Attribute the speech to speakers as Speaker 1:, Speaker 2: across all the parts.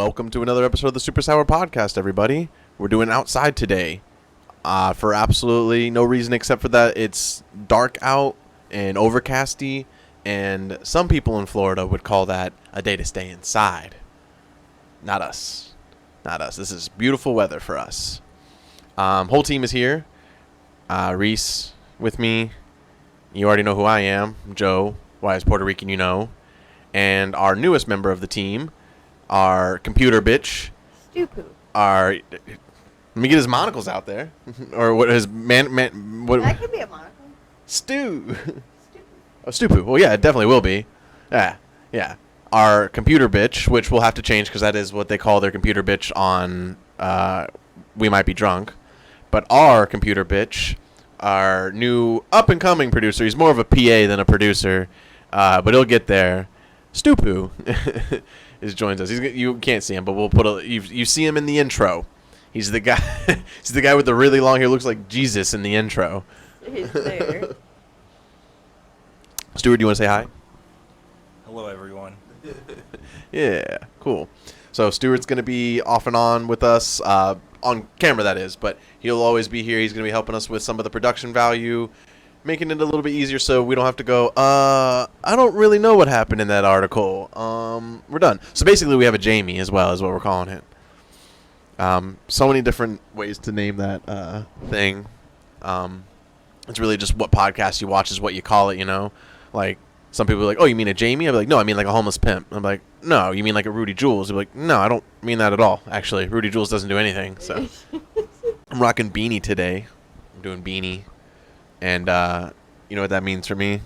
Speaker 1: Welcome to another episode of the SuperSour podcast, everybody. We're doing outside today for absolutely no reason except for that it's dark out and overcasty, and some people in Florida would call that a day to stay inside. Not us. Not us. This is beautiful weather for us. Whole team is here. Reese with me. You already know who I am. Joe, wise Puerto Rican, you know. And our newest member of the team, our computer bitch.
Speaker 2: Stupu.
Speaker 1: Let me get his monocles out there. Or what his what?
Speaker 2: That could be a monocle.
Speaker 1: Stupu. Oh, Stupu. Well, yeah, it definitely will be. Yeah. Our computer bitch, which we'll have to change because that is what they call their computer bitch on We Might Be Drunk. But our computer bitch, our new up-and-coming producer, he's more of a PA than a producer, but he'll get there. Stupu joins us. You can't see him, but we'll put you see him in the intro. He's the guy. He's the guy with the really long hair. Looks like Jesus in the intro.
Speaker 2: He's there.
Speaker 1: Stuart, do you want to say hi?
Speaker 3: Hello, everyone.
Speaker 1: Yeah, cool. So Stuart's going to be off and on with us, on camera that is, but he'll always be here. He's going to be helping us with some of the production value, making it a little bit easier so we don't have to go, I don't really know what happened in that article. We're done. So basically we have a Jamie as well, is what we're calling it. So many different ways to name that thing. It's really just what podcast you watch is what you call it, you know? Like, some people are like, oh, you mean a Jamie? I'll be like, no, I mean like a homeless pimp. I'm like, no, you mean like a Rudy Jules? They're like, no, I don't mean that at all, actually. Rudy Jules doesn't do anything, so. I'm rocking beanie today. I'm doing beanie. And you know what that means for me?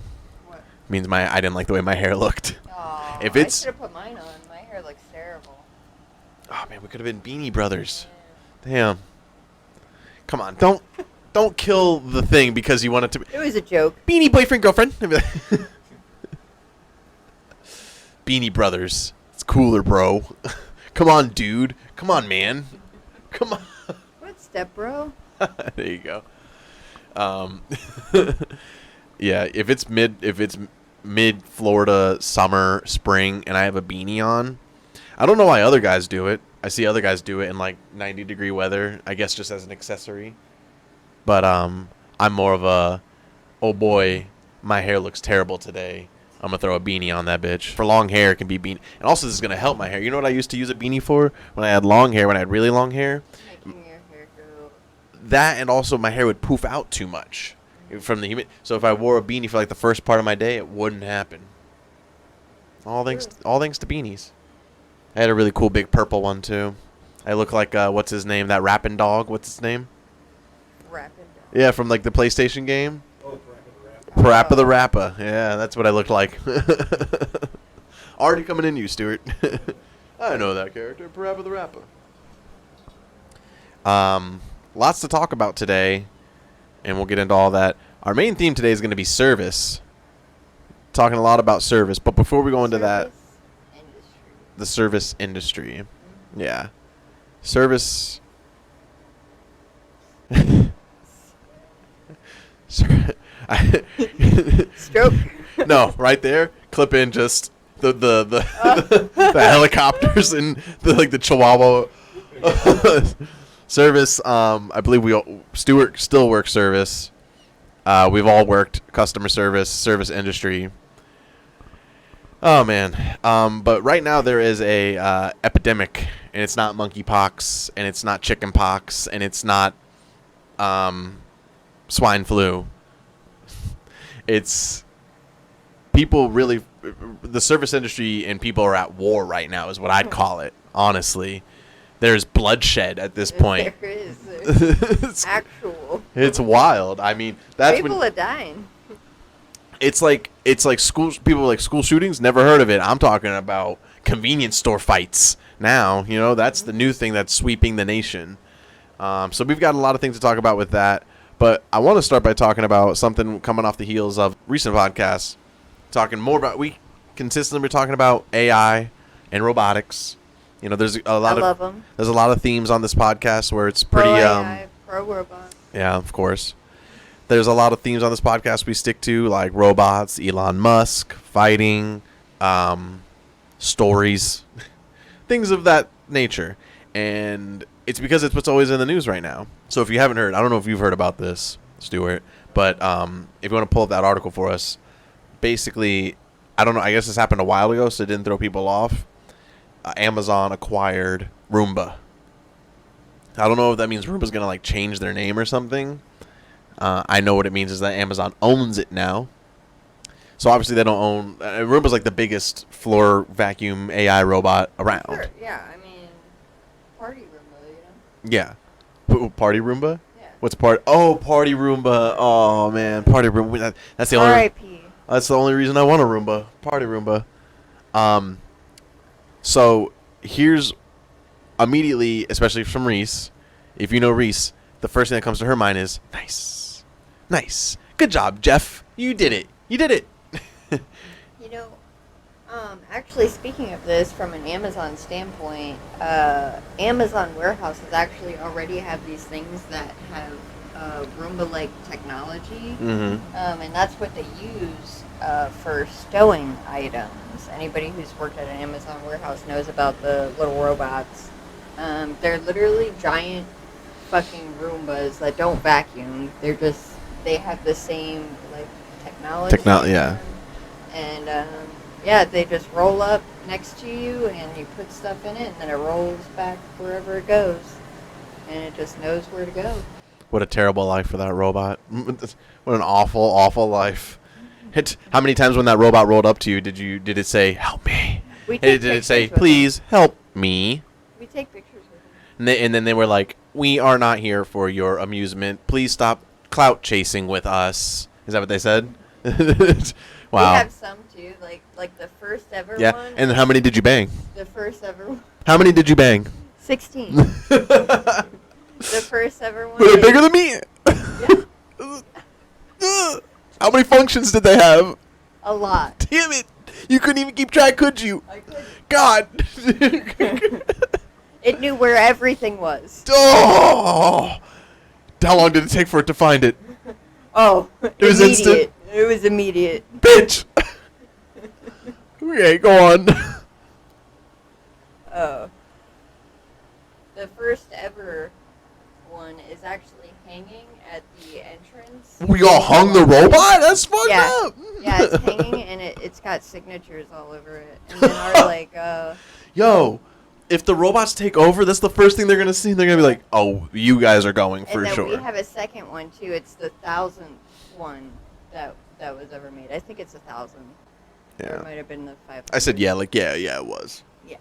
Speaker 2: What?
Speaker 1: It means I didn't like the way my hair looked.
Speaker 2: Oh,
Speaker 1: If it's-
Speaker 2: I should have put mine on. My hair looks terrible.
Speaker 1: Oh, man, we could have been Beanie Brothers. Damn. Come on, don't kill the thing because you want it to be.
Speaker 2: It was a joke.
Speaker 1: Beanie boyfriend, girlfriend. Beanie Brothers. It's cooler, bro. Come on, dude. Come on, man. Come on.
Speaker 2: What step, bro?
Speaker 1: There you go. Yeah, if it's mid Florida summer, spring, and I have a beanie on, I don't know why other guys do it. I see other guys do it in like 90-degree weather, I guess just as an accessory. But I'm more of a, oh boy, my hair looks terrible today. I'm going to throw a beanie on that bitch. For long hair, it can be beanie. And also, this is going to help my hair. You know what I used to use a beanie for? When I had long hair, when I had really long hair?
Speaker 2: Making your hair go.
Speaker 1: That, and also my hair would poof out too much from the humid. So if I wore a beanie for like the first part of my day, it wouldn't happen. All thanks to beanies. I had a really cool big purple one too. I look like what's his name? That rapping dog. What's his name?
Speaker 2: Rapid.
Speaker 1: Yeah, from like the PlayStation game.
Speaker 3: Oh,
Speaker 1: Parappa the Rappa. Yeah, that's what I looked like. Already coming in you, Stuart. I know that character, Parappa the Rappa. Lots to talk about today, and we'll get into all that. Our main theme today is going to be service. Talking a lot about service, but before we go into that, the service industry. Yeah. Service.
Speaker 2: Stroke.
Speaker 1: No, right there. Clip in just the helicopters and the Chihuahua service. I believe Stuart still works service. We've all worked customer service industry. Oh man. But right now there is a epidemic, and it's not monkeypox, and it's not chickenpox, and it's not swine flu. It's people really, the service industry and people are at war right now is what I'd call it, honestly. There's bloodshed at this point.
Speaker 2: There is. There's actual.
Speaker 1: It's wild. I mean, that's
Speaker 2: People are dying.
Speaker 1: It's like school people like school shootings. Never heard of it. I'm talking about convenience store fights now. You know, that's the new thing that's sweeping the nation. So we've got a lot of things to talk about with that. But I want to start by talking about something coming off the heels of recent podcasts. We consistently were talking about AI and robotics. You know, there's a lot there's a lot of themes on this podcast where it's pretty
Speaker 2: pro AI, pro robot.
Speaker 1: Yeah, of course. There's a lot of themes on this podcast we stick to, like robots, Elon Musk, fighting, stories, things of that nature, and it's because it's what's always in the news right now. So if you haven't heard, I don't know if you've heard about this, Stuart, but if you want to pull up that article for us, basically, I don't know, I guess this happened a while ago, so it didn't throw people off. Amazon acquired Roomba. I don't know if that means Roomba's going to like change their name or something. I know what it means is that Amazon owns it now. So obviously they don't own... Roomba's like the biggest floor vacuum AI robot around.
Speaker 2: Sure, yeah, I mean, party Roomba, you know?
Speaker 1: Yeah. Party Roomba?
Speaker 2: Yeah.
Speaker 1: What's Party Roomba. Oh, man. Party Roomba. That's the only...
Speaker 2: R.I.P.
Speaker 1: That's the only reason I want a Roomba. Party Roomba. So here's immediately, especially from Reese, if you know Reese, the first thing that comes to her mind is, nice. Nice. Good job, Jeff. You did it. You did it.
Speaker 2: You know, actually, speaking of this, from an Amazon standpoint, Amazon warehouses actually already have these things that have Roomba-like technology, and that's what they use for stowing items. Anybody who's worked at an Amazon warehouse knows about the little robots. They're literally giant fucking Roombas that don't vacuum. They have the same like technology.
Speaker 1: Yeah.
Speaker 2: And yeah, they just roll up next to you, and you put stuff in it, and then it rolls back wherever it goes, and it just knows where to go.
Speaker 1: What a terrible life for that robot. What an awful, awful life. How many times when that robot rolled up to you did it say, help me? Did it say, please help me?
Speaker 2: We take pictures with them.
Speaker 1: And then they were like, we are not here for your amusement. Please stop clout chasing with us. Is that what they said? Wow.
Speaker 2: We have some too, like the first ever
Speaker 1: Yeah.
Speaker 2: one.
Speaker 1: And how many did you bang?
Speaker 2: The first ever one.
Speaker 1: How many did you bang?
Speaker 2: 16. The first ever one.
Speaker 1: Were they bigger than me?
Speaker 2: Yeah.
Speaker 1: How many functions did they have?
Speaker 2: A lot.
Speaker 1: Damn it. You couldn't even keep track, could you?
Speaker 2: I could.
Speaker 1: God.
Speaker 2: It knew where everything was.
Speaker 1: Oh. How long did it take for it to find it?
Speaker 2: Oh,
Speaker 1: It was
Speaker 2: immediate.
Speaker 1: instant?
Speaker 2: It was immediate.
Speaker 1: Bitch. Okay, go on.
Speaker 2: Oh. The first ever one is actually hanging at the entrance.
Speaker 1: We all hung the robot? That's fucked
Speaker 2: Yeah.
Speaker 1: up.
Speaker 2: Yeah, it's hanging, and it's got signatures all over it. And then our, like,
Speaker 1: Yo, if the robots take over, that's the first thing they're going to see. They're going to be like, oh, you guys are going for
Speaker 2: and then
Speaker 1: sure.
Speaker 2: we have a second one, too. It's the 1,000th one that was ever made. I think it's 1,000. Or it
Speaker 1: Yeah.
Speaker 2: might have been the 500.
Speaker 1: I said, yeah, like, yeah, it was.
Speaker 2: Yeah.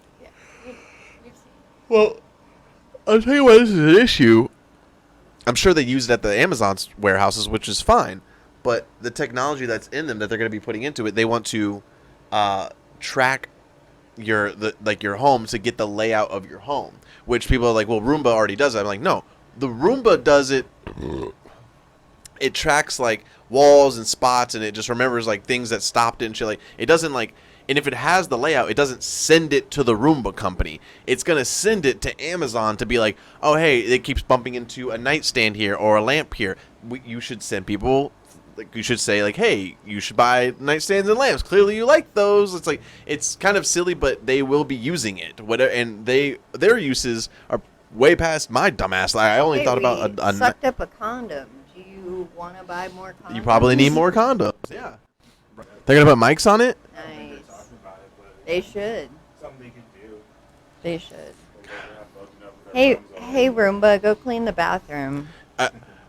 Speaker 2: You've seen
Speaker 1: Well, I'll tell you why this is an issue. I'm sure they use it at the Amazon's warehouses, which is fine. But the technology that's in them that they're going to be putting into it, they want to track your home to get the layout of your home. Which people are like, well, Roomba already does that. I'm like, no, the Roomba does it. It tracks like walls and spots, and it just remembers like things that stopped it and shit. Like it doesn't like. And if it has the layout, it doesn't send it to the Roomba company. It's going to send it to Amazon to be like, oh, hey, it keeps bumping into a nightstand here or a lamp here. You should send people, like, you should say, like, hey, you should buy nightstands and lamps. Clearly you like those. It's like, it's kind of silly, but they will be using it. Whatever, and their uses are way past my dumbass. I only thought about
Speaker 2: we sucked up a condom. Do you want to buy more condoms?
Speaker 1: You probably need more condoms. Yeah. They're going to put mics on it?
Speaker 2: Nice. They should.
Speaker 3: Something they can do.
Speaker 2: They should. Hey, Roomba, go clean the bathroom.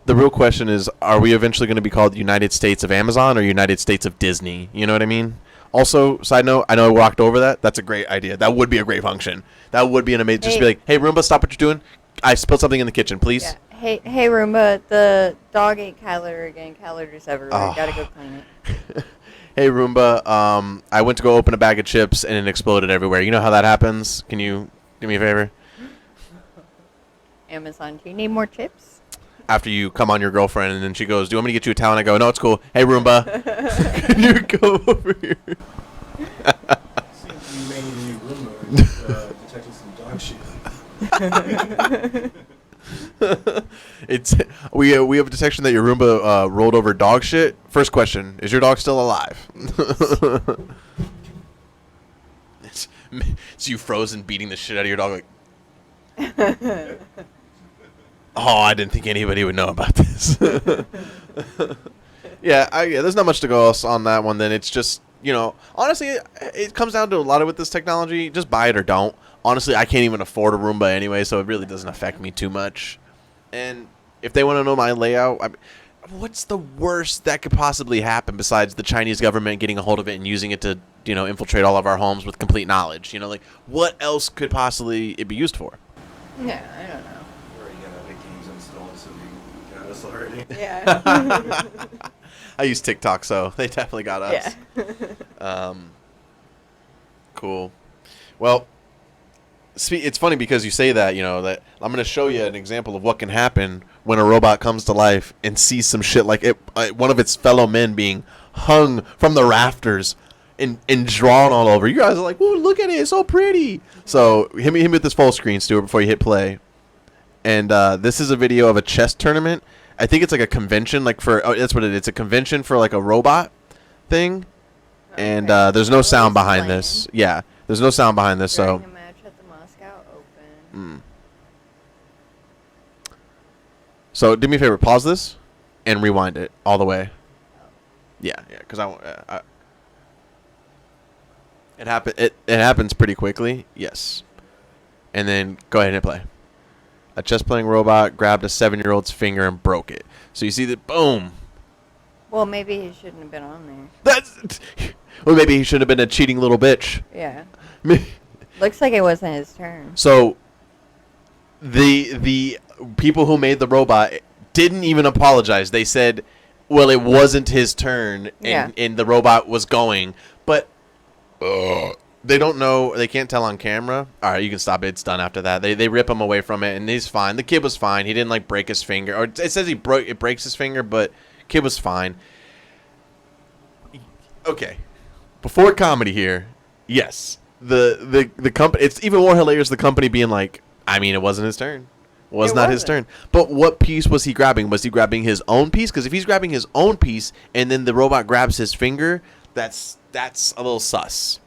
Speaker 1: The real question is, are we eventually going to be called United States of Amazon or United States of Disney? You know what I mean? Also, side note, I know I walked over that. That's a great idea. That would be a great function. That would be an amazing... Just be like, hey, Roomba, stop what you're doing. I spilled something in the kitchen, please.
Speaker 2: Yeah. Hey, Roomba, the dog ate cat litter again. Cat litter's everywhere.
Speaker 1: Oh.
Speaker 2: You gotta go clean it.
Speaker 1: Hey, Roomba, I went to go open a bag of chips and it exploded everywhere. You know how that happens? Can you do me a favor?
Speaker 2: Amazon, do you need more chips?
Speaker 1: After you come on your girlfriend and then she goes, do you want me to get you a towel? And I go, no, it's cool. Hey, Roomba, can you go over here?
Speaker 3: Seems you may need a new Roomba detecting some dog shit.
Speaker 1: It's we have a detection that your Roomba rolled over dog shit. First question: is your dog still alive? it's you frozen beating the shit out of your dog like Oh, I didn't think anybody would know about this. Yeah, there's not much to go else on that one. Then it's just, honestly, it comes down to a lot of with this technology. Just buy it or don't. Honestly, I can't even afford a Roomba anyway, so it really doesn't affect me too much. And if they want to know my layout, what's the worst that could possibly happen besides the Chinese government getting a hold of it and using it to, infiltrate all of our homes with complete knowledge? Like, what else could possibly it be used for?
Speaker 2: Yeah, I don't know.
Speaker 3: Or you gotta have the games installed so you got us already.
Speaker 2: Yeah.
Speaker 1: I use TikTok, so they definitely got us.
Speaker 2: Yeah.
Speaker 1: Cool. Well, it's funny because you say that, that I'm going to show you an example of what can happen when a robot comes to life and sees some shit like one of its fellow men being hung from the rafters and drawn all over. You guys are like, "Ooh, look at it. It's so pretty." So hit me with this full screen, Stuart, before you hit play. And this is a video of a chess tournament. I think it's like a convention, that's what it is. It's a convention for like a robot thing.
Speaker 2: Okay.
Speaker 1: And there's no sound
Speaker 2: He's
Speaker 1: behind
Speaker 2: playing.
Speaker 1: this. Yeah, there's no sound behind this, so...
Speaker 2: During a match at the Moscow Open.
Speaker 1: So do me a favor, pause this and rewind it all the way. Yeah, because it happens pretty quickly. Yes, and then go ahead and hit play. A chess playing robot grabbed a 7-year-old's finger and broke it. So you see that, boom.
Speaker 2: Well, maybe he shouldn't have been on
Speaker 1: Well, maybe he should have been a cheating little bitch.
Speaker 2: there. Yeah. Looks like it wasn't his turn.
Speaker 1: So the people who made the robot didn't even apologize. They said, well, it wasn't his turn, and the robot was going. But they don't know. They can't tell on camera. All right, you can stop it. It's done after that. They rip him away from it, and he's fine. The kid was fine. He didn't, break his finger. Or it says it breaks his finger, but kid was fine. Okay. Before comedy here, yes. The company, it's even more hilarious the company being like, I mean, it wasn't his turn. Was not his turn. But what piece was he grabbing? Was he grabbing his own piece? Because if he's grabbing his own piece and then the robot grabs his finger, that's a little sus.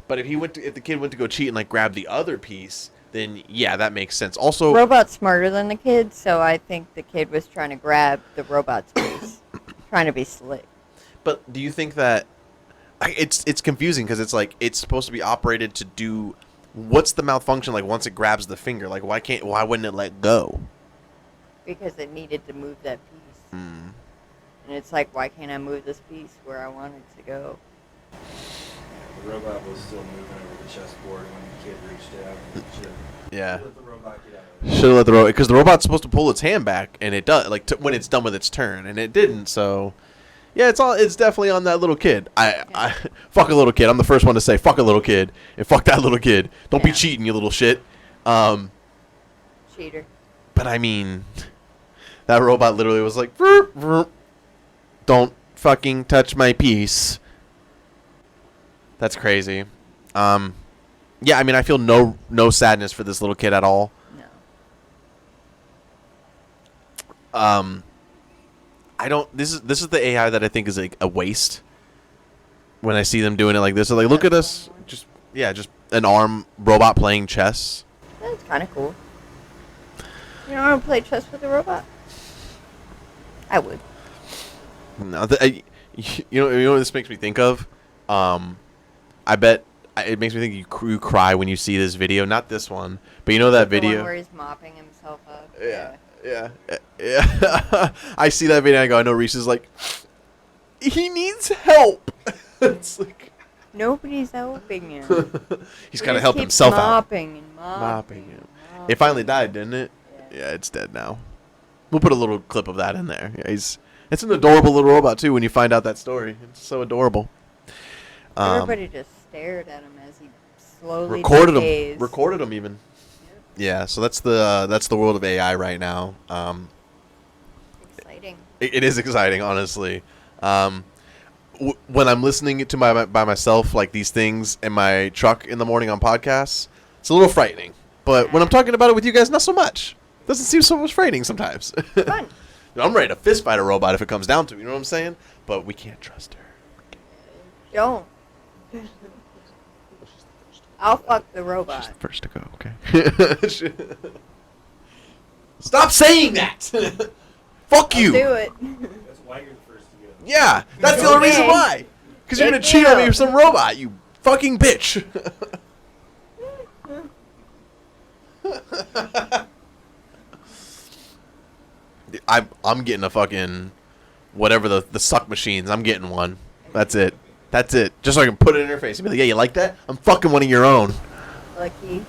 Speaker 1: But if the kid went to go cheat and grab the other piece, then yeah, that makes sense. Also,
Speaker 2: Robot's smarter than the kid, so I think the kid was trying to grab the robot's piece, trying to be slick.
Speaker 1: But do you think that it's confusing because it's supposed to be operated to do what's the malfunction once it grabs the finger? Why wouldn't it let go?
Speaker 2: Because it needed to move that piece. And it's why can't I move this piece where I want it to go?
Speaker 3: The robot was still moving over the chessboard when the kid reached out.
Speaker 1: Yeah.
Speaker 3: Let the robot get out of it.
Speaker 1: Should have let the robot, because the robot's supposed to pull its hand back, and it does when it's done with its turn, and it didn't. So, yeah, it's definitely on that little kid. I fuck a little kid. I'm the first one to say fuck a little kid and fuck that little kid. Don't be cheating, you little shit.
Speaker 2: Cheater.
Speaker 1: But I mean, that robot literally was like, vroom, vroom, don't fucking touch my piece. That's crazy. Yeah, I mean, I feel no sadness for this little kid at all.
Speaker 2: No.
Speaker 1: I don't. This is the AI that I think is a waste. When I see them doing it like this, they're like, look at us, just an arm robot playing chess.
Speaker 2: That's kind of cool. You don't want to play chess with a robot? I would.
Speaker 1: No, you know what this makes me think of. I bet it makes me think you cry when you see this video. Not this one, but you know that video.
Speaker 2: The one where he's mopping himself up.
Speaker 1: Yeah. I see that video and I go, I know Reese is like, he needs help. It's like
Speaker 2: nobody's helping him.
Speaker 1: He's got to help himself
Speaker 2: mopping
Speaker 1: out.
Speaker 2: And
Speaker 1: Mopping him. It finally died, didn't it? Yeah, it's dead now. We'll put a little clip of that in there. Yeah, it's an adorable little robot too. When you find out that story, it's so adorable.
Speaker 2: Everybody just stared at him as he slowly
Speaker 1: recorded
Speaker 2: decays.
Speaker 1: him even. Yeah, so that's the world of AI right now.
Speaker 2: Exciting.
Speaker 1: It is exciting, honestly. When I'm listening to by myself, like these things in my truck in the morning on podcasts, it's a little frightening. But when I'm talking about it with you guys, not so much. Doesn't seem so much frightening sometimes.
Speaker 2: Fun.
Speaker 1: I'm ready to fist fight a robot if it comes down to it. You know what I'm saying? But we can't trust her.
Speaker 2: Don't. I'll fuck the robot.
Speaker 1: She's the first to go, okay? Stop saying that! Fuck you!
Speaker 2: Do it.
Speaker 3: That's why you're the first to go.
Speaker 1: Yeah, that's the only reason why. Because you're gonna cheat on me with some robot, you fucking bitch. I'm getting a fucking whatever the suck machines. I'm getting one. That's it. That's it. Just so I can put it in her face and be like, yeah, you like that? I'm fucking one of your own.
Speaker 2: Lucky.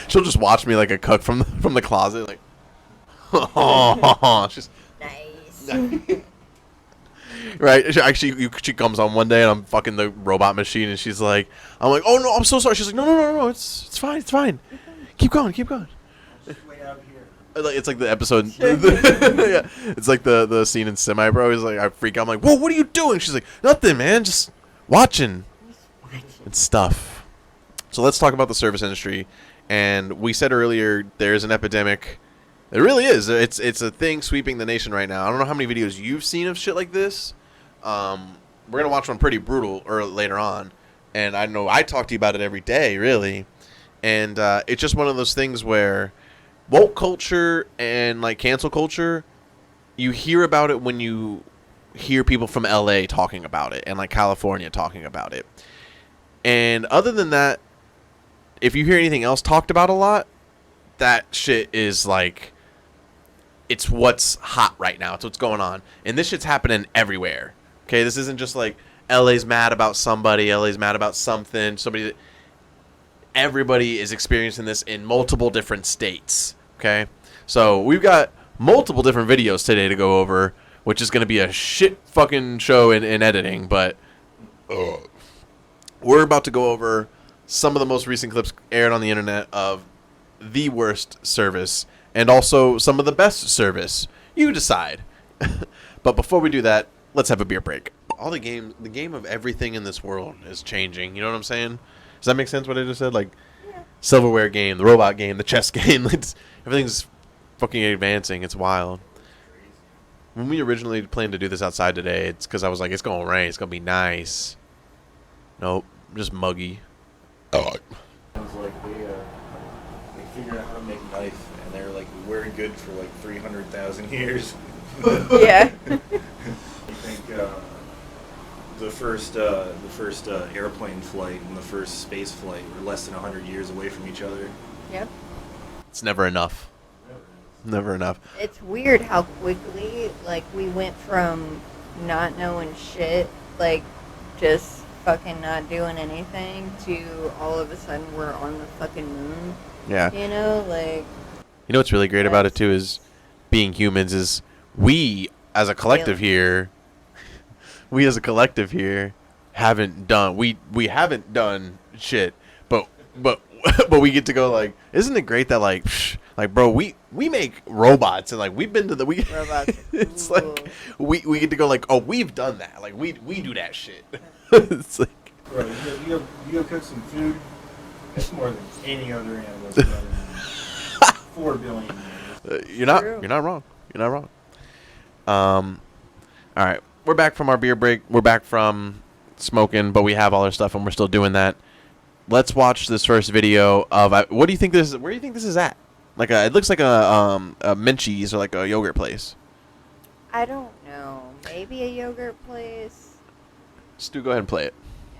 Speaker 1: She'll just watch me like a cook from the closet, like, she's
Speaker 2: Nice.
Speaker 1: right. She comes on one day and I'm fucking the robot machine and she's like, I'm like, oh no, I'm so sorry. She's like, no, it's fine. Keep going.
Speaker 3: Just wait out here.
Speaker 1: It's like the episode. Yeah, it's like the scene in Semi, bro. He's like, I freak out. I'm like, whoa, what are you doing? She's like, nothing, man, just watching and stuff. So let's talk about the service industry. And we said earlier, there's an epidemic. It really is. It's a thing sweeping the nation right now. I don't know how many videos you've seen of shit like this. We're gonna watch one pretty brutal later on, and I know I talk to you about it every day, really. And it's just one of those things where woke culture and like cancel culture, you hear about it when you hear people from LA talking about it and like California talking about it. And other than that, if you hear anything else talked about a lot, that shit is like, it's what's hot right now. It's what's going on. And this shit's happening everywhere. Okay, this isn't just like LA's mad about somebody, LA's mad about something, everybody is experiencing this in multiple different states. Okay, so we've got multiple different videos today to go over, which is going to be a shit fucking show in editing, but we're about to go over some of the most recent clips aired on the internet of the worst service and also some of the best service. You decide. But before we do that, let's have a beer break. The game of everything in this world is changing. You know what I'm saying? Does that make sense what I just said? Like, silverware game, the robot game, the chess game. Everything's fucking advancing. It's wild. When we originally planned to do this outside today, it's because I was like, it's going to rain. It's going to be nice. Nope. Just muggy.
Speaker 3: Sounds like they figured out how to make a knife, and they're like very good for like 300,000 years.
Speaker 2: Yeah.
Speaker 3: I think the first airplane flight and the first space flight were less than 100 years away from each other.
Speaker 2: Yep.
Speaker 1: It's never enough. Never enough.
Speaker 2: It's weird how quickly, like, we went from not knowing shit, like, just fucking not doing anything, to all of a sudden we're on the fucking moon.
Speaker 1: Yeah.
Speaker 2: You know, like...
Speaker 1: You know what's really great about it, too, is being humans is we, as a collective here, haven't done... We haven't done shit, but we get to go, like, isn't it great that, like, bro, we make robots, and, like, we've been to the...
Speaker 2: Robots.
Speaker 1: It's like, we get to go, like, oh, we've done that. Like, we do that shit. It's like...
Speaker 3: Bro, you go cook some food, that's more than any other animal that's done in 4 billion years.
Speaker 1: You're not wrong. All right, we're back from our beer break. We're back from smoking, but we have all our stuff, and we're still doing that. Let's watch this first video of. What do you think this is? Where do you think this is at? Like it looks like a Menchie's or like a yogurt place.
Speaker 2: I don't know. Maybe a yogurt place.
Speaker 1: Stu, go ahead and play it.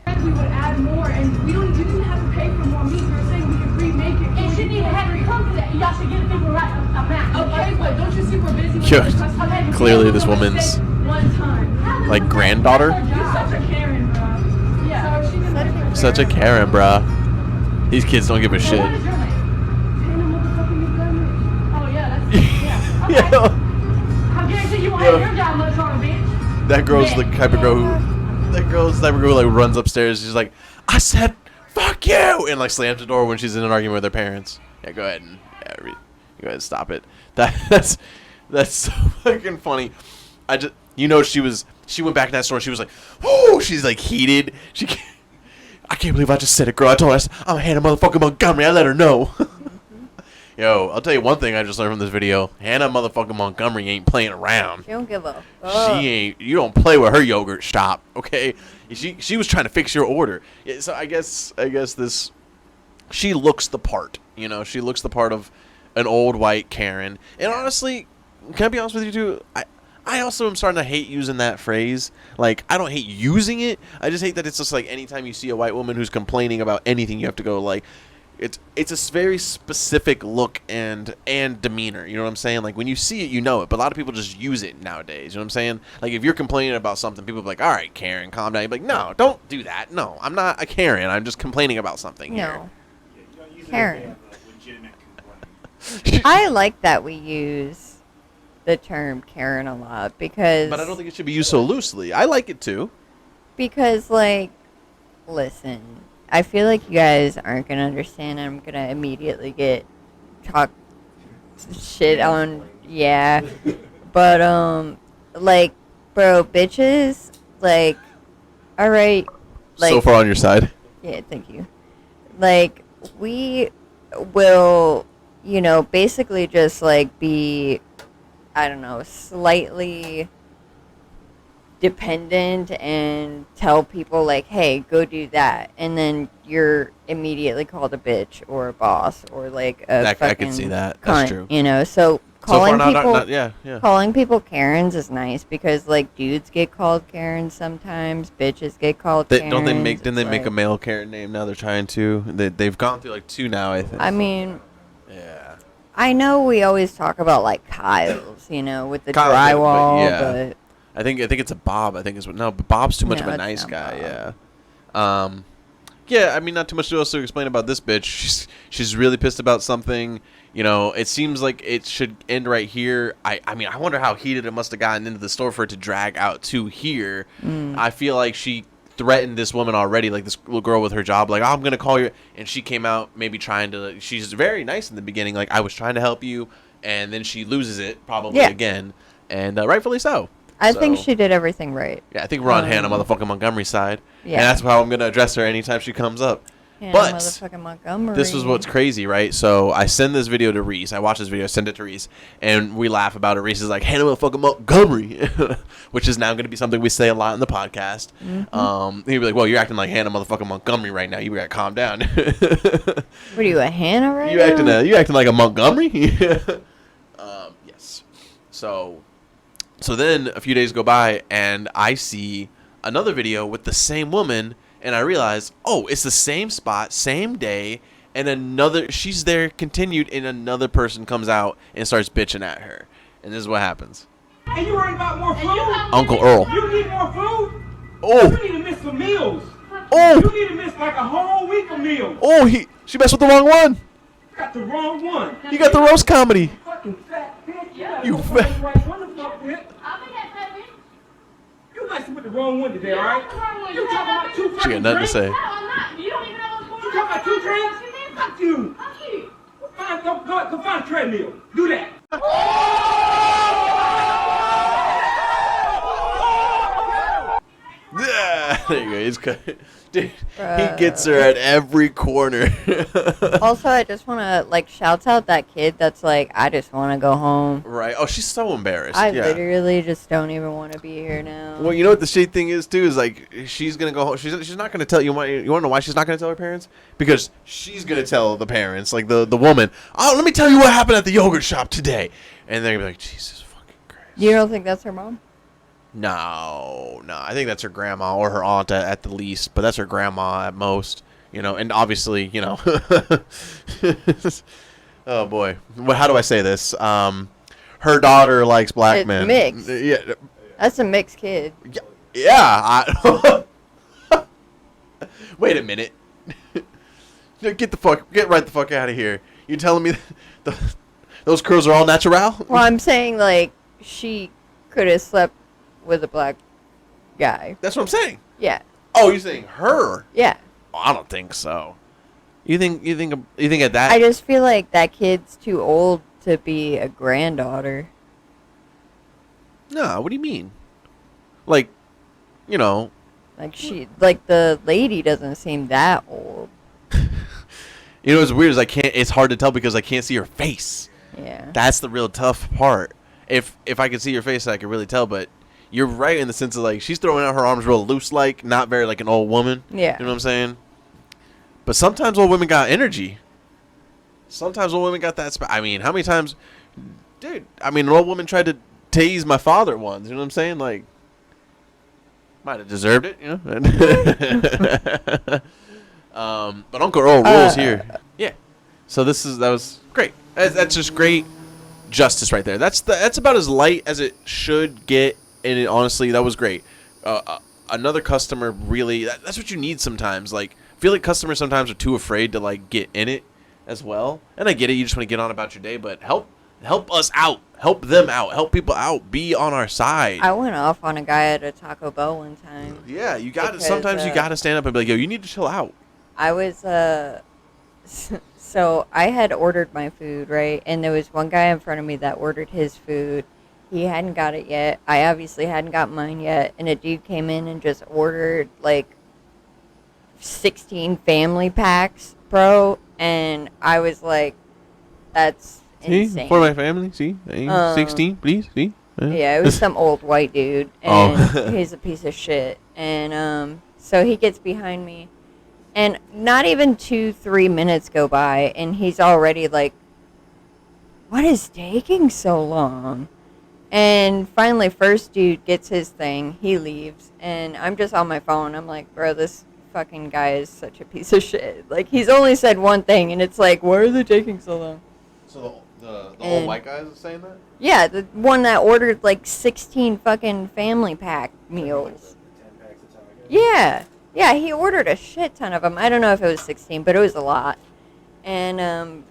Speaker 4: We would add more, and you didn't have to pay for more meat. You're saying we could remake it. It shouldn't even have to come to that. Y'all should get the right amount. Okay, but don't you see we're busy with
Speaker 1: Yeah,
Speaker 4: this? Okay,
Speaker 1: clearly this woman's
Speaker 4: one time.
Speaker 1: like granddaughter.
Speaker 4: You're such a Karen, bro. Yeah. So she didn't
Speaker 1: Such a Karen, bruh. These kids don't give a shit.
Speaker 4: What is your name? Hannah motherfucking Montgomery. Oh yeah, that's yeah. Okay.
Speaker 1: Yo,
Speaker 4: I guarantee you won't have your job much longer, bitch.
Speaker 1: that girl's the type of girl who. That girl's the type of girl who like runs upstairs. She's like, I said, fuck you, and like slams the door when she's in an argument with her parents. Yeah, go ahead and go ahead and stop it. That's so fucking funny. She went back in that store. She was like, oh, she's like heated. I can't believe I just said it, girl. I told her I'm Hannah motherfucking Montgomery. I let her know. Yo, I'll tell you one thing I just learned from this video. Hannah motherfucking Montgomery ain't playing around.
Speaker 2: She don't give a fuck.
Speaker 1: You don't play with her yogurt shop, okay? She was trying to fix your order. Yeah, so I guess this, she looks the part. You know, she looks the part of an old white Karen. And honestly, can I be honest with you too? I also am starting to hate using that phrase. Like, I don't hate using it. I just hate that it's just like anytime you see a white woman who's complaining about anything, you have to go like, it's a very specific look and demeanor. You know what I'm saying? Like, when you see it, you know it. But a lot of people just use it nowadays. You know what I'm saying? Like, if you're complaining about something, people be like, all right, Karen, calm down. You're like, no, don't do that. No, I'm not a Karen. I'm just complaining about something here.
Speaker 2: No. Karen. I like that we use the term Karen a lot because...
Speaker 1: But I don't think it should be used so loosely. I like it too.
Speaker 2: Because, like, listen, I feel like you guys aren't going to understand. I'm going to immediately get talk shit on... Yeah. But, like, bro, bitches, like, alright. Like,
Speaker 1: so far on your side.
Speaker 2: Yeah, thank you. Like, we will, you know, basically just, like, be... I don't know, slightly dependent and tell people like, hey, go do that. And then you're immediately called a bitch or a boss or like a fucking
Speaker 1: I can see that.
Speaker 2: cunt,
Speaker 1: That's true.
Speaker 2: you know, so calling people
Speaker 1: yeah.
Speaker 2: calling people Karens is nice because like dudes get called Karens sometimes, bitches get called Karens.
Speaker 1: Didn't they make a male Karen name now? They're trying to. They've gone through like 2 now, I think.
Speaker 2: I mean,
Speaker 1: yeah.
Speaker 2: I know we always talk about like Kyle's, you know, with the
Speaker 1: Kyle,
Speaker 2: drywall,
Speaker 1: but I think it's a Bob. I think it's but Bob's too much of a nice guy.
Speaker 2: Bob.
Speaker 1: Yeah. Yeah. I mean, not too much else to explain about this bitch. She's really pissed about something. You know, it seems like it should end right here. I mean, I wonder how heated it must have gotten into the store for it to drag out to here. I feel like she threatened this woman already, like this little girl with her job, like, oh, I'm gonna call you, and she came out maybe trying to, she's very nice in the beginning, like, I was trying to help you, and then she loses it probably again, and rightfully so.
Speaker 2: I think she did everything right.
Speaker 1: Yeah, I think we're on Hannah motherfucking Montgomery's side,
Speaker 2: yeah.
Speaker 1: And that's how I'm gonna address her anytime she comes up.
Speaker 2: But motherfucking Montgomery.
Speaker 1: This is what's crazy, right? So I send this video to Reese. I watch this video, I send it to Reese, and we laugh about it. Reese is like, Hannah motherfucking Montgomery, which is now going to be something we say a lot in the podcast. He'd be like, well, you're acting like Hannah motherfucking Montgomery right now. You got to calm down.
Speaker 2: What are you, a Hannah right
Speaker 1: now? You acting like a Montgomery? Yes. So then a few days go by, and I see another video with the same woman. And I realized, oh, it's the same spot, same day, and she's there continued, and another person comes out and starts bitching at her. And this is what happens.
Speaker 5: And you worried about more food?
Speaker 1: Uncle Earl.
Speaker 5: You need more food?
Speaker 1: Oh.
Speaker 5: You need to miss some meals.
Speaker 1: Oh.
Speaker 5: You need to miss like a whole week of meals.
Speaker 1: Oh, she messed with the wrong one.
Speaker 5: You got the wrong one.
Speaker 1: You got the roast comedy.
Speaker 5: Fucking fat bitch.
Speaker 1: You fat.
Speaker 5: Right one the fuck bitch. You messing with the wrong one today, all right? You talking about 2 fucking
Speaker 1: She got nothing to say.
Speaker 4: No, I'm not. You don't even know what's going on.
Speaker 5: You talking about 2 drinks? Fuck you.
Speaker 4: Fuck you.
Speaker 5: Go find a treadmill. Do that.
Speaker 1: Yeah, there you go. He's good. Dude, he gets her at every corner.
Speaker 2: Also, I just want to, like, shout out that kid that's like, I just want to go home.
Speaker 1: Right. Oh, she's so embarrassed.
Speaker 2: I literally just don't even want to be here now.
Speaker 1: Well, you know what the shitty thing is, too, is, like, she's going to go home. She's not going to tell you. You want to know why she's not going to tell her parents? Because she's going to tell the parents, like, the woman, oh, let me tell you what happened at the yogurt shop today. And they're going to be like, Jesus fucking Christ.
Speaker 2: You don't think that's her mom?
Speaker 1: No. I think that's her grandma or her aunt at the least, but that's her grandma at most, you know, and obviously, you know, oh boy, how do I say this? Her daughter likes black men.
Speaker 2: Mixed.
Speaker 1: Yeah.
Speaker 2: That's a mixed kid.
Speaker 1: Yeah. Wait a minute. Get right the fuck out of here. You telling me those curls are all natural?
Speaker 2: Well, I'm saying, like, she could have slept with a black guy.
Speaker 1: That's what I'm saying.
Speaker 2: Yeah.
Speaker 1: Oh, you're saying her?
Speaker 2: Yeah.
Speaker 1: Oh, I don't think so. You think at that?
Speaker 2: I just feel like that kid's too old to be a granddaughter.
Speaker 1: No, what do you mean? Like, you know.
Speaker 2: Like the lady doesn't seem that old.
Speaker 1: You know what's weird is it's hard to tell because I can't see her face.
Speaker 2: Yeah.
Speaker 1: That's the real tough part. If I could see your face, I could really tell, but you're right in the sense of like she's throwing out her arms real loose, like not very like an old woman.
Speaker 2: Yeah.
Speaker 1: You know what I'm saying? But sometimes old women got energy. Sometimes old women got that. I mean, how many times, dude? I mean, an old woman tried to tase my father once. You know what I'm saying? Like, might have deserved it. You know. But Uncle Earl rules here. Yeah. So that was great. That's just great justice right there. That's about as light as it should get. And it, honestly, that was great. Another customer really. That's what you need sometimes. Like, I feel like customers sometimes are too afraid to like get in it as well. And I get it. You just want to get on about your day, but help us out. Help them out. Help people out. Be on our side.
Speaker 2: I went off on a guy at a Taco Bell one time.
Speaker 1: Yeah, you got to. Sometimes you got to stand up and be like, yo, you need to chill out.
Speaker 2: I was so I had ordered my food, right? And there was one guy in front of me that ordered his food. He hadn't got it yet. I obviously hadn't got mine yet. And a dude came in and just ordered like 16 family packs, bro. And I was like, that's insane.
Speaker 1: For my family, see? 16, please, see?
Speaker 2: Yeah, it was some old white dude. And he's a piece of shit. And so he gets behind me. And not even 2-3 minutes go by, and he's already like, what is taking so long? And finally, first dude gets his thing. He leaves, and I'm just on my phone. I'm like, bro, this fucking guy is such a piece of shit. Like, he's only said one thing, and it's like, why are they taking so long?
Speaker 1: So the old white guy is saying that?
Speaker 2: Yeah, the one that ordered like 16 fucking family pack meals.
Speaker 3: 10 packs of Taco.
Speaker 2: Yeah. Yeah, he ordered a shit ton of them. I don't know if it was 16, but it was a lot. And,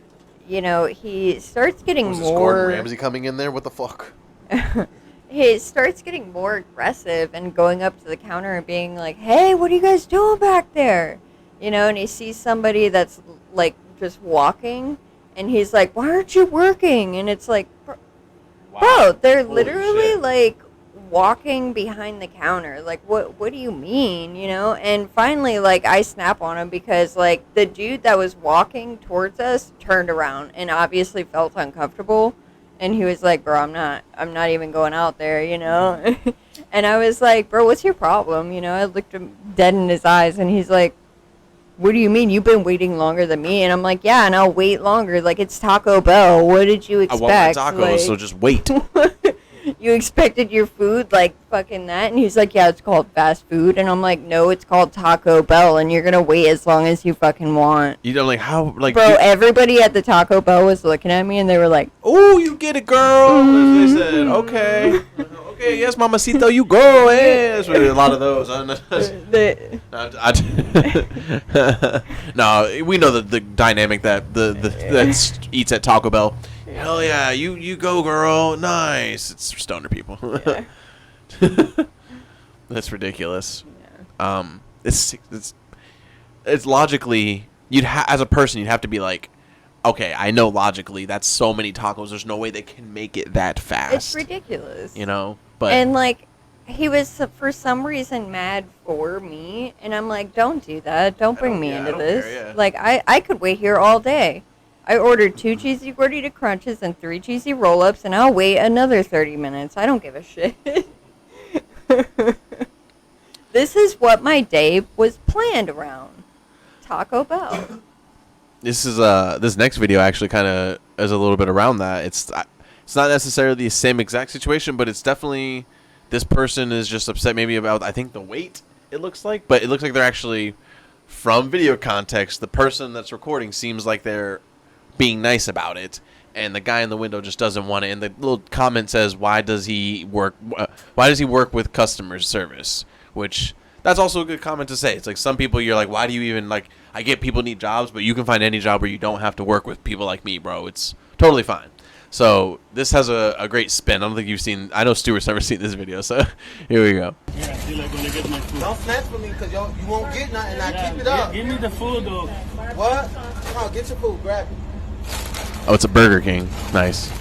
Speaker 2: you know, he starts getting
Speaker 1: Was
Speaker 2: more...
Speaker 1: Gordon Ramsay coming in there? What the fuck?
Speaker 2: He starts getting more aggressive and going up to the counter and being like, hey, what are you guys doing back there? You know, and he sees somebody that's, like, just walking, and he's like, why aren't you working? And it's like, bro, they're
Speaker 1: Holy
Speaker 2: literally,
Speaker 1: shit.
Speaker 2: like... walking behind the counter. Like, what do you mean, you know? And finally, like, I snap on him because, like, the dude that was walking towards us turned around and obviously felt uncomfortable, and he was like, bro, I'm not even going out there, you know? And I was like, bro, what's your problem? You know, I looked him dead in his eyes, and he's like, what do you mean? You've been waiting longer than me? And I'm like, yeah, and I'll wait longer. Like, it's Taco Bell. What did you expect?
Speaker 1: I want my tacos,
Speaker 2: like,
Speaker 1: so just wait.
Speaker 2: you expected your food like fucking that? And he's like, yeah, it's called fast food. And I'm like, no, it's called Taco Bell, and you're gonna wait as long as you fucking want.
Speaker 1: You know, like, how, like...
Speaker 2: Bro, everybody at the Taco Bell was looking at me, and they were like,
Speaker 1: oh, you get it, girl. They said, okay. Okay, yes, mamacito, you go. Yes. A lot of those. No, we know the dynamic that that eats at Taco Bell. Hell yeah, you go, girl. Nice. It's stoner people.
Speaker 2: yeah.
Speaker 1: That's ridiculous.
Speaker 2: Yeah.
Speaker 1: It's logically as a person you'd have to be like, okay, I know logically that's so many tacos. There's no way they can make it that fast.
Speaker 2: It's ridiculous.
Speaker 1: You know, but
Speaker 2: and like, he was for some reason mad for me, and I'm like, don't do that. Don't bring me into this.
Speaker 1: Care, yeah.
Speaker 2: Like, I could wait here all day. I ordered 2 cheesy gordita crunches and 3 cheesy roll-ups, and I'll wait another 30 minutes. I don't give a shit. This is what my day was planned around. Taco Bell.
Speaker 1: This next video actually kind of is a little bit around that. It's not necessarily the same exact situation, but it's definitely this person is just upset maybe about, I think, the wait, it looks like. But it looks like they're actually, from video context, the person that's recording seems like they're being nice about it, and the guy in the window just doesn't want it. And the little comment says, why does he work with customer service? Which, that's also a good comment to say. It's like, some people, you're like, why do you even, like, I get people need jobs, but you can find any job where you don't have to work with people like me, bro. It's totally fine. So this has a great spin. I don't think you've seen, I know Stuart's never seen this video, so here we go.
Speaker 6: Yeah, I feel like when I get my food.
Speaker 7: Don't snatch for me because you won't get nothing. Now keep it up.
Speaker 6: Give me the food, though.
Speaker 7: What? Come on, get your food. Grab it.
Speaker 1: Oh, it's a Burger King. Nice.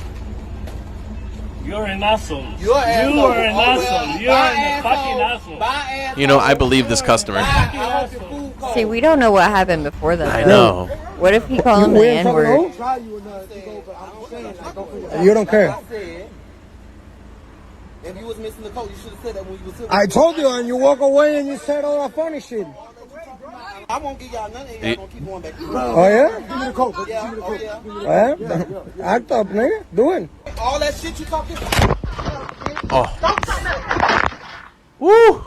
Speaker 6: You're an asshole.
Speaker 7: You're an asshole.
Speaker 6: You are an
Speaker 7: Oh, well,
Speaker 6: asshole. You're
Speaker 7: bye,
Speaker 6: a fucking
Speaker 7: asshole.
Speaker 6: asshole.
Speaker 7: Bye, asshole.
Speaker 1: You know, I believe this customer.
Speaker 7: Bye. I hope your food cold.
Speaker 2: See, we don't know what happened before that.
Speaker 1: I
Speaker 2: though.
Speaker 1: know.
Speaker 2: What if he called him the N-word?
Speaker 7: Try you enough to go, but I'm saying, I don't
Speaker 8: You don't care.
Speaker 7: If you was missing the coat, you should have said that when you was sitting.
Speaker 8: I told you, and you walk away and you said all that funny shit.
Speaker 7: I won't give y'all none of y'all gonna keep going back.
Speaker 8: Oh, yeah?
Speaker 7: Give me the coat. Yeah, oh yeah.
Speaker 8: Act up, nigga. Do it.
Speaker 7: All that shit you talking.
Speaker 1: Oh. Woo!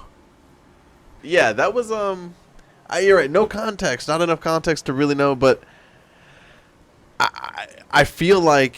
Speaker 1: Yeah, that was you're right. No context, not enough context to really know. But I feel like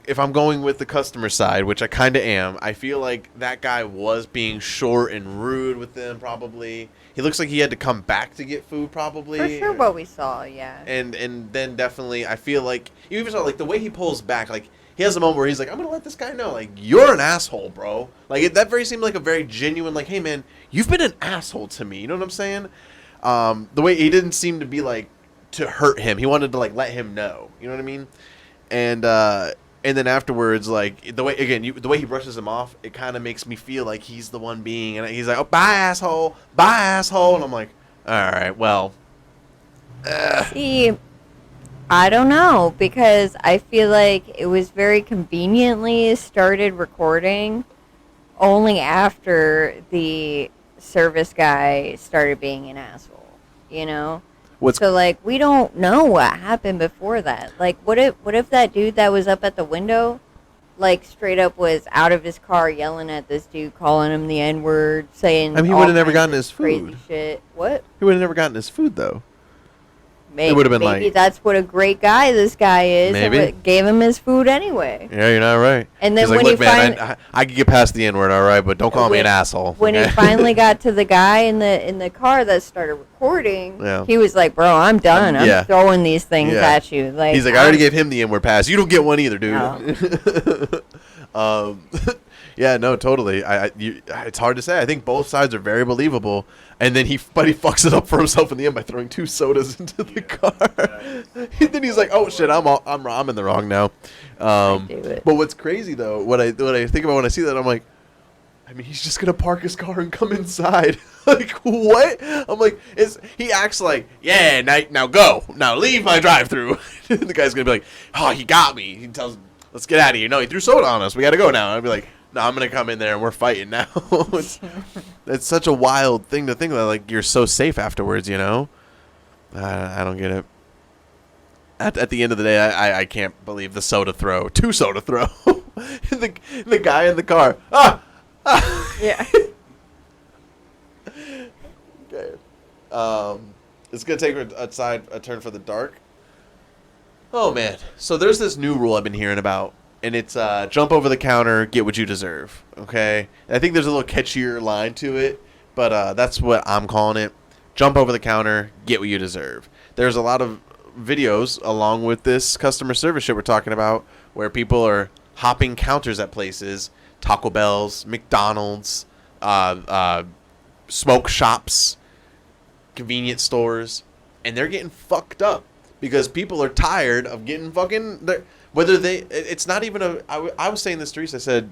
Speaker 1: if I'm going with the customer side, which I kind of am, I feel like that guy was being short and rude with them. Probably, he looks like he had to come back to get food. Probably
Speaker 2: For sure, what we saw, yeah.
Speaker 1: And then definitely, I feel like you even saw like the way he pulls back, like. He has a moment where he's like, I'm going to let this guy know, like, you're an asshole, bro. Like, that very seemed like a very genuine, like, hey, man, you've been an asshole to me. You know what I'm saying? The way he didn't seem to be, like, to hurt him. He wanted to, like, let him know. You know what I mean? And then afterwards, like, the way he brushes him off, it kind of makes me feel like he's the one being, and he's like, oh, bye, asshole. Bye, asshole. And I'm like, all right, well.
Speaker 2: See, I don't know, because I feel like it was very conveniently started recording only after the service guy started being an asshole, you know? So, like, we don't know what happened before that. Like, what if that dude that was up at the window, like, straight up was out of his car yelling at this dude, calling him the N-word, saying
Speaker 1: I mean, he would have never gotten his food.
Speaker 2: Crazy shit. What?
Speaker 1: He would have never gotten his food, though.
Speaker 2: Maybe,
Speaker 1: it would have been
Speaker 2: maybe
Speaker 1: like,
Speaker 2: that's what a great guy this guy is.
Speaker 1: Maybe.
Speaker 2: And gave him his food anyway.
Speaker 1: Yeah, you're not right.
Speaker 2: And then
Speaker 1: he's like,
Speaker 2: when
Speaker 1: look,
Speaker 2: he
Speaker 1: man, I can get past the N-word, all right, but don't call me an asshole.
Speaker 2: When
Speaker 1: okay?
Speaker 2: he finally got to the guy in the car that started recording,
Speaker 1: Yeah.
Speaker 2: he was like, "Bro, I'm done. I'm throwing these things at you." Like,
Speaker 1: he's like, I already gave him the N-word pass. You don't get one either, dude.
Speaker 2: No.
Speaker 1: Yeah, no, totally. It's hard to say. I think both sides are very believable, and then he fucks it up for himself in the end by throwing 2 sodas into the car. And then he's like, "Oh shit, I'm in the wrong now." But what's crazy though, what I think about when I see that, I'm like, I mean, he's just gonna park his car and come inside. Like, what? I'm like, he acts like, yeah, now go, now leave my drive-through. The guy's gonna be like, oh, he got me. He tells, let's get out of here. No, he threw soda on us. We gotta go now. I'd be like, no, I'm gonna come in there and we're fighting now. It's such a wild thing to think that, like, you're so safe afterwards, you know? I don't get it. At the end of the day, I can't believe the soda throw. 2 soda throw. the guy in the car.
Speaker 2: Yeah.
Speaker 1: Okay. It's gonna take a turn for the dark. Oh man. So there's this new rule I've been hearing about. And it's jump over the counter, get what you deserve. Okay? And I think there's a little catchier line to it, but that's what I'm calling it. Jump over the counter, get what you deserve. There's a lot of videos along with this customer service shit we're talking about where people are hopping counters at places, Taco Bell's, McDonald's, smoke shops, convenience stores, and they're getting fucked up because people are tired of getting fucking... It's not even I was saying this to Reese, I said,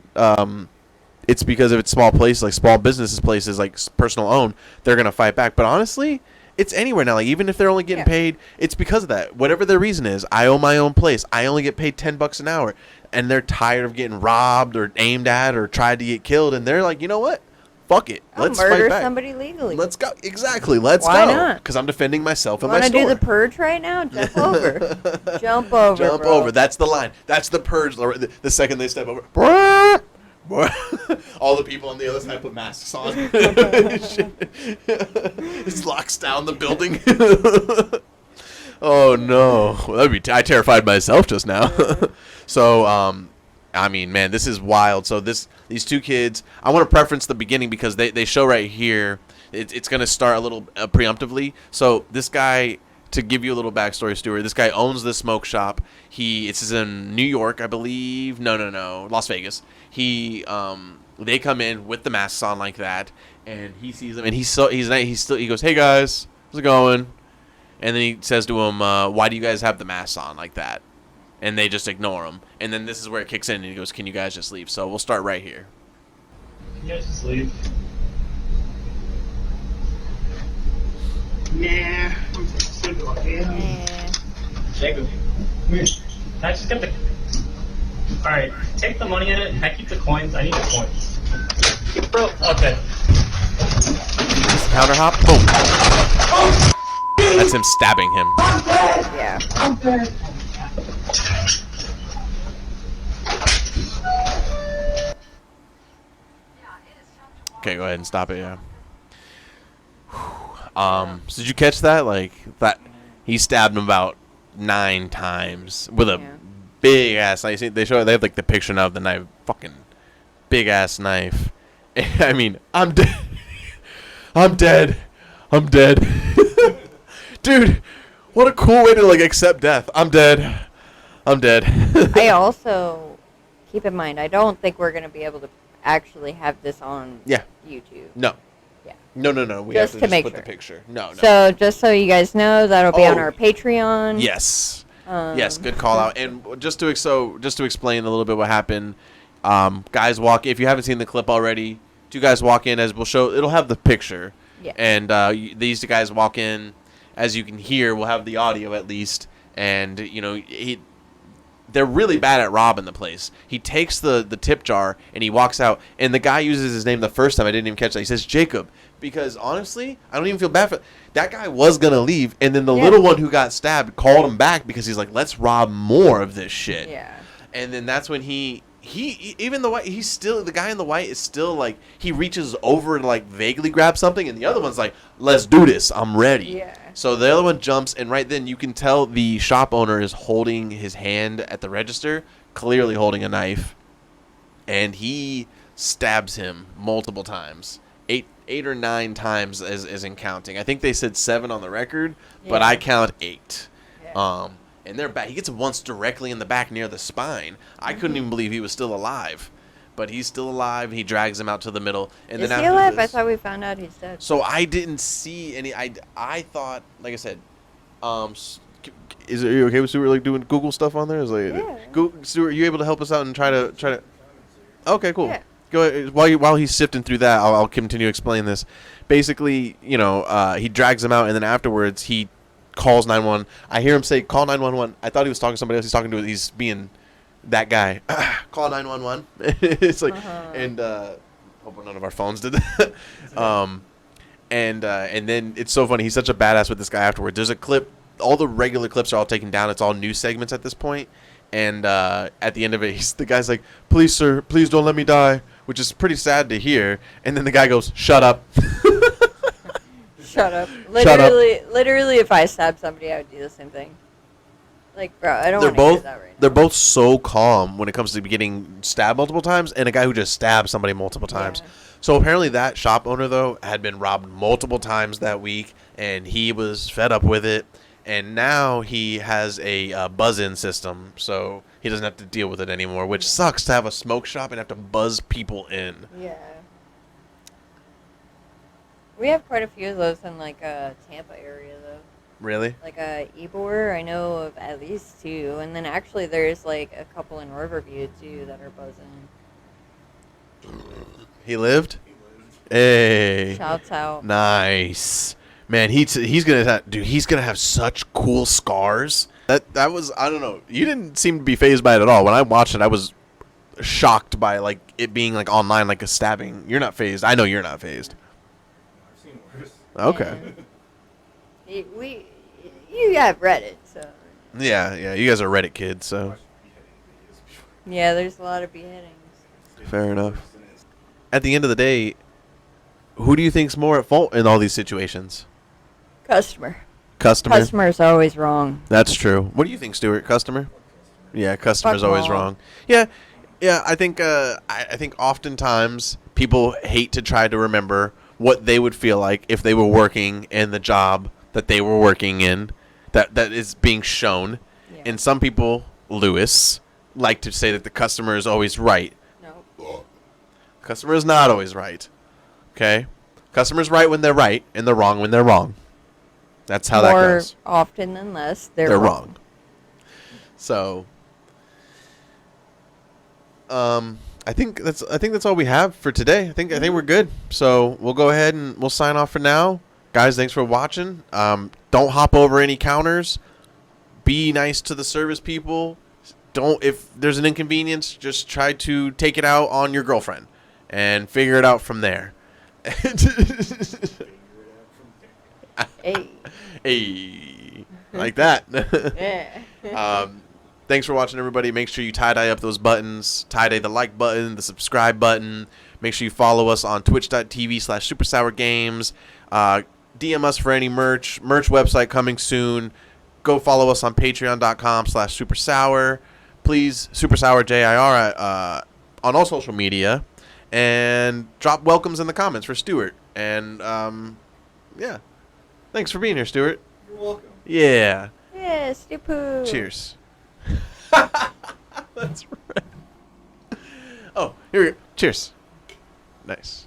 Speaker 1: it's because if it's small places, like small businesses places, like personal owned, they're going to fight back. But honestly, it's anywhere now. Like, even if they're only getting paid, it's because of that. Whatever their reason is, I own my own place. I only get paid $10 an hour. And they're tired of getting robbed or aimed at or tried to get killed. And they're like, you know what? Fuck it. Let's
Speaker 2: murder
Speaker 1: fight back.
Speaker 2: somebody legally.
Speaker 1: Let's go. Exactly. Let's
Speaker 2: Why
Speaker 1: go.
Speaker 2: not?
Speaker 1: Because I'm defending myself and my store.
Speaker 2: Want to do the purge right now? Jump over. Jump over,
Speaker 1: Jump
Speaker 2: bro.
Speaker 1: over. That's the line. That's the purge. The second they step over. All the people on the other side put masks on. It locks down the building. Oh, no. Well, I terrified myself just now. So, I mean, man, this is wild. So these 2 kids, I want to preference the beginning because they show right here. It's going to start a little preemptively. So this guy, to give you a little backstory, Stuart, this guy owns this smoke shop. It's in New York, I believe. No, Las Vegas. They come in with the masks on like that, and he sees them, and he goes, "Hey guys, how's it going?" And then he says to him, "Why do you guys have the masks on like that?" And they just ignore him. And then this is where it kicks in, and he goes, "Can you guys just leave?" So we'll start right here.
Speaker 6: Can you guys just leave?
Speaker 5: Nah, I'm sleeping like that.
Speaker 6: Jacob, come here. Can I just get the... Alright, take the money in it. I keep the coins. I need the coins. Bro, okay.
Speaker 1: Counter hop. Boom. That's him stabbing him.
Speaker 2: Yeah.
Speaker 1: Okay, go ahead and stop it. Yeah. So did you catch that? Like that, he stabbed him about 9 times with a big ass knife. They have like the picture now of the knife, fucking big ass knife. I mean, I'm dead. I'm dead. I'm dead. Dude, what a cool way to like accept death. I'm dead. I'm dead.
Speaker 2: I also keep in mind, I don't think we're gonna be able to actually have this on YouTube.
Speaker 1: No.
Speaker 2: Yeah.
Speaker 1: No. We
Speaker 2: Just
Speaker 1: have
Speaker 2: to
Speaker 1: to
Speaker 2: make
Speaker 1: put
Speaker 2: sure.
Speaker 1: the picture. No.
Speaker 2: So just so you guys know, that'll be on our Patreon.
Speaker 1: Yes. Yes, good call out. And just to explain a little bit what happened, guys walk. If you haven't seen the clip already, 2 guys walk in, as we'll show. It'll have the picture.
Speaker 2: Yeah.
Speaker 1: And these 2 guys walk in, as you can hear. We'll have the audio at least. And they're really bad at robbing the place. He takes the tip jar and he walks out. And the guy uses his name the first time. I didn't even catch that. He says Jacob. Because honestly, I don't even feel bad for that guy. Was gonna leave, and then the little one who got stabbed called him back because he's like, "Let's rob more of this shit."
Speaker 2: Yeah.
Speaker 1: And then that's when he even the white, he's still, the guy in the white is still like, he reaches over and like vaguely grabs something, and the other one's like, "Let's do this. I'm ready."
Speaker 2: Yeah.
Speaker 1: So the other one jumps, and right then you can tell the shop owner is holding his hand at the register, clearly holding a knife, and he stabs him multiple times. 8 or 9 times as in counting. I think they said 7 on the record, but I count 8.
Speaker 2: Yeah.
Speaker 1: And they're back. He gets him once directly in the back near the spine. I couldn't even believe he was still alive, but he's still alive. He drags him out to the middle, and
Speaker 2: Is
Speaker 1: then
Speaker 2: he
Speaker 1: after
Speaker 2: alive?
Speaker 1: this,
Speaker 2: I thought we found out he's dead.
Speaker 1: so I didn't see any. I thought, like I said, is it, are you okay with Stuart like doing Google stuff on there? Is like, Stuart, are you able to help us out and try to? Okay, cool.
Speaker 2: Yeah.
Speaker 1: Go ahead. While he's sifting through that, I'll continue to explain this. Basically, he drags him out, and then afterwards he calls 911. I hear him say, "Call 911." I thought he was talking to somebody else. He's being that guy. Call 911. It's like, and hope none of our phones did that. And then it's so funny. He's such a badass with this guy afterwards. There's a clip. All the regular clips are all taken down. It's all news segments at this point. And at the end of it, the guy's like, "Please, sir, please don't let me die," which is pretty sad to hear. And then the guy goes, "Shut up."
Speaker 2: Shut up. Literally, if I stabbed somebody, I would do the same thing. Like, bro, I don't want to hear that right now.
Speaker 1: They're both so calm when it comes to getting stabbed multiple times, and a guy who just stabbed somebody multiple times.
Speaker 2: Yeah.
Speaker 1: So apparently that shop owner, though, had been robbed multiple times that week, and he was fed up with it. And now he has a buzz-in system, so he doesn't have to deal with it anymore, which sucks to have a smoke shop and have to buzz people in.
Speaker 2: Yeah. We have quite a few of those in, like, Tampa area, though.
Speaker 1: Really?
Speaker 2: Like, Ybor, I know of at least 2. And then actually there's, like, a couple in Riverview, too, that are buzzing.
Speaker 1: He lived? Hey.
Speaker 2: Shouts out.
Speaker 1: Nice. Man, he's gonna have such cool scars. That was, I don't know. You didn't seem to be fazed by it at all. When I watched it, I was shocked by like it being like online, like a stabbing. You're not fazed. I know you're not fazed.
Speaker 3: I've seen worse.
Speaker 1: Okay.
Speaker 2: You have Reddit, so.
Speaker 1: Yeah. You guys are Reddit kids, so.
Speaker 2: Yeah, there's a lot of beheadings.
Speaker 1: Fair enough. At the end of the day, who do you think's more at fault in all these situations?
Speaker 2: Customer.
Speaker 1: Customer's
Speaker 2: always wrong.
Speaker 1: That's true. What do you think, Stuart? Customer? Yeah, customer's always wrong. Yeah. I think oftentimes people hate to try to remember what they would feel like if they were working in the job that they were working in, that is being shown.
Speaker 2: Yeah.
Speaker 1: And some people, Lewis, like to say that the customer is always right.
Speaker 2: No.
Speaker 1: Customer is not always right. Okay? Customer's right when they're right, and they're wrong when they're wrong. That's how that goes.
Speaker 2: More often than less, they're
Speaker 1: wrong. So, I think that's all we have for today. I think we're good. So we'll go ahead and we'll sign off for now, guys. Thanks for watching. Don't hop over any counters. Be nice to the service people. if there's an inconvenience, just try to take it out on your girlfriend and figure it out from there.
Speaker 2: Hey.
Speaker 1: Hey, like that.
Speaker 2: Yeah.
Speaker 1: Thanks for watching, everybody. Make sure you tie-dye up those buttons. Tie-dye the like button, the subscribe button. Make sure you follow us on twitch.tv/SuperSourGames. DM us for any merch. Merch website coming soon. Go follow us on patreon.com/SuperSour. Please, SuperSourjir on all social media. And drop welcomes in the comments for Stuart. And, yeah. Thanks for being here, Stuart.
Speaker 3: You're welcome.
Speaker 1: Yeah.
Speaker 2: Yeah, stupid.
Speaker 1: Cheers. That's right. Oh, here we go. Cheers. Nice.